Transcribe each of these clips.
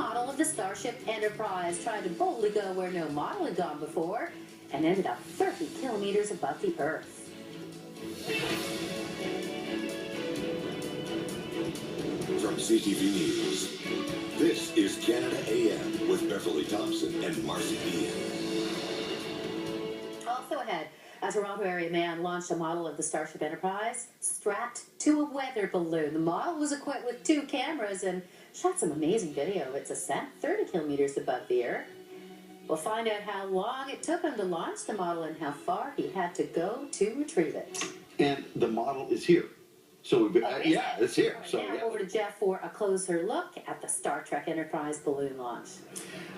model of the Starship Enterprise tried to boldly go where no model had gone before and ended up 30 kilometers above the Earth. From CTV News, this is Canada AM with Beverly Thompson and Marcy Ian. Also ahead, a Toronto area man launched a model of the Starship Enterprise strapped to a weather balloon. The model was equipped with 2 cameras and shot some amazing video of its ascent 30 kilometers above the Earth. We'll find out how long it took him to launch the model and how far he had to go to retrieve it. And the model is here. So yeah, it's here. So now over to Jeff for a closer look at the Star Trek Enterprise balloon launch.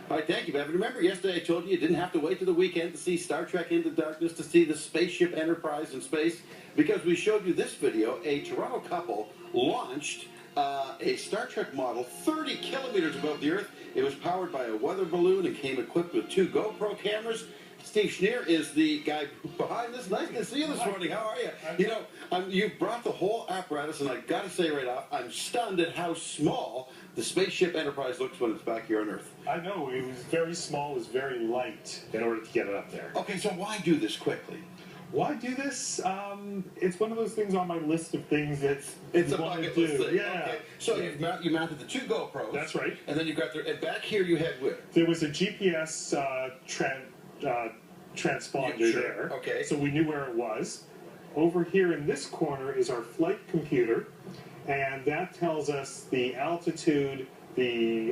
All right, thank you, Bevan. Remember yesterday I told you didn't have to wait to the weekend to see Star Trek Into Darkness, to see the Spaceship Enterprise in space, because we showed you this video. A Toronto couple launched a Star Trek model 30 kilometers above the Earth. It was powered by a weather balloon and came equipped with 2 GoPro cameras. Steve Schneer is the guy behind this. Nice to see you this morning. How are you? You know, you brought the whole apparatus, and I got to say right off, I'm stunned at how small the Spaceship Enterprise looks when it's back here on Earth. I know, it was very small, it was very light in order to get it up there. Okay, so why do this quickly? Why do this? It's one of those things on my list of things that it's a want to bucket list do. thing. Yeah. Okay. So you mounted the 2 GoPros. That's right. And then you got and back here you had where? There was a GPS transponder there. Okay. So we knew where it was. Over here in this corner is our flight computer, and that tells us the altitude, the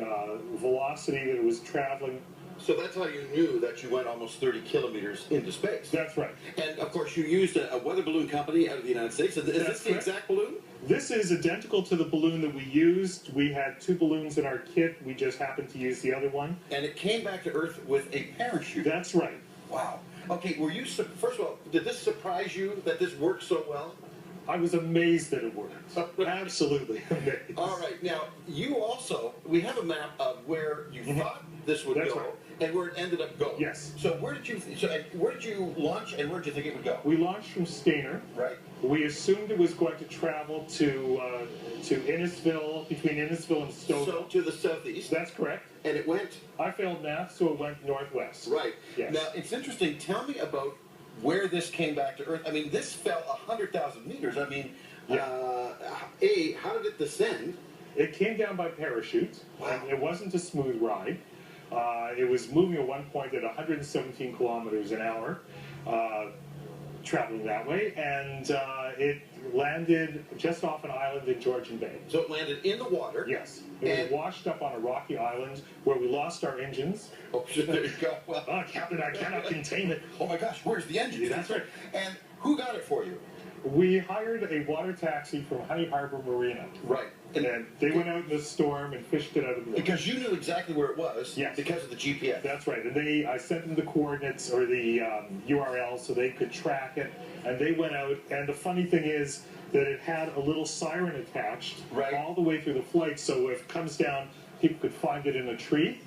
velocity that it was traveling. So that's how you knew that you went almost 30 kilometers into space. That's right. And of course you used a weather balloon company out of the United States. Is this the exact balloon? This is identical to the balloon that we used. We had 2 balloons in our kit. We just happened to use the other one. And it came back to Earth with a parachute. That's right. Wow. Okay, were you, first of all, did this surprise you that this worked so well? I was amazed that it worked. Absolutely amazed. All right, now, you also, we have a map of where you thought this would go, right. and where it ended up going. Yes. So where did you launch, and where did you think it would go? We launched from Stayner. Right. We assumed it was going to travel to Innisfil, between Innisfil and Stouffville. So to the southeast. That's correct. And it went? I failed math, so it went northwest. Right. Yes. Now, it's interesting. Tell me about where this came back to Earth. I mean, this fell 100,000 meters. I mean, how did it descend? It came down by parachute. Wow. It wasn't a smooth ride. It was moving at one point at 117 kilometers an hour, traveling that way, and it landed just off an island in Georgian Bay. So it landed in the water? Yes. It was washed up on a rocky island where we lost our engines. Oh, there you go. Well, Captain, I cannot contain it. Oh my gosh, where's the engine? That's right. And who got it for you? We hired a water taxi from Honey Harbor Marina. Right. And they went out in the storm and fished it out of the water. Because you knew exactly where it was. Yes. Because of the GPS. That's right. And I sent them the coordinates or the URL so they could track it. And they went out. And the funny thing is that it had a little siren attached all the way through the flight. So if it comes down, people could find it in a tree.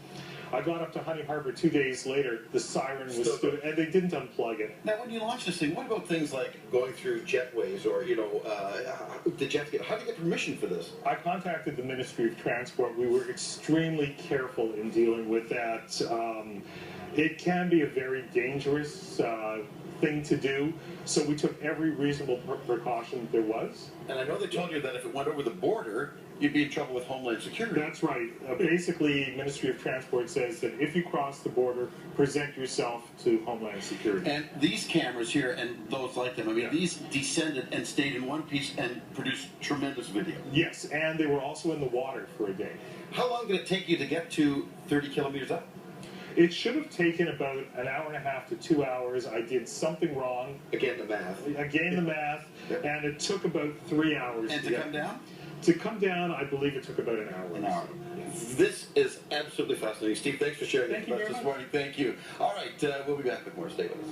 I got up to Honey Harbor 2 days later. The siren was still, and they didn't unplug it. Now, when you launch this thing, what about things like going through jetways or, did you have to how do you get permission for this? I contacted the Ministry of Transport. We were extremely careful in dealing with that. It can be a very dangerous thing to do, so we took every reasonable precaution there was. And I know they told you that if it went over the border, you'd be in trouble with Homeland Security. That's right. Basically, Ministry of Transport says that if you cross the border, present yourself to Homeland Security. And these cameras here and those like them, I mean, these descended and stayed in one piece and produced tremendous video. Yes, and they were also in the water for a day. How long did it take you to get to 30 kilometers up? It should have taken about an hour and a half to 2 hours. I did something wrong. Again, the math. And it took about 3 hours. And to come down? To come down, I believe it took about an hour. An hour. Yes. This is absolutely fascinating. Steve, thanks for sharing Thank you with us this morning. Thank you. All right, we'll be back with more. Stay with us.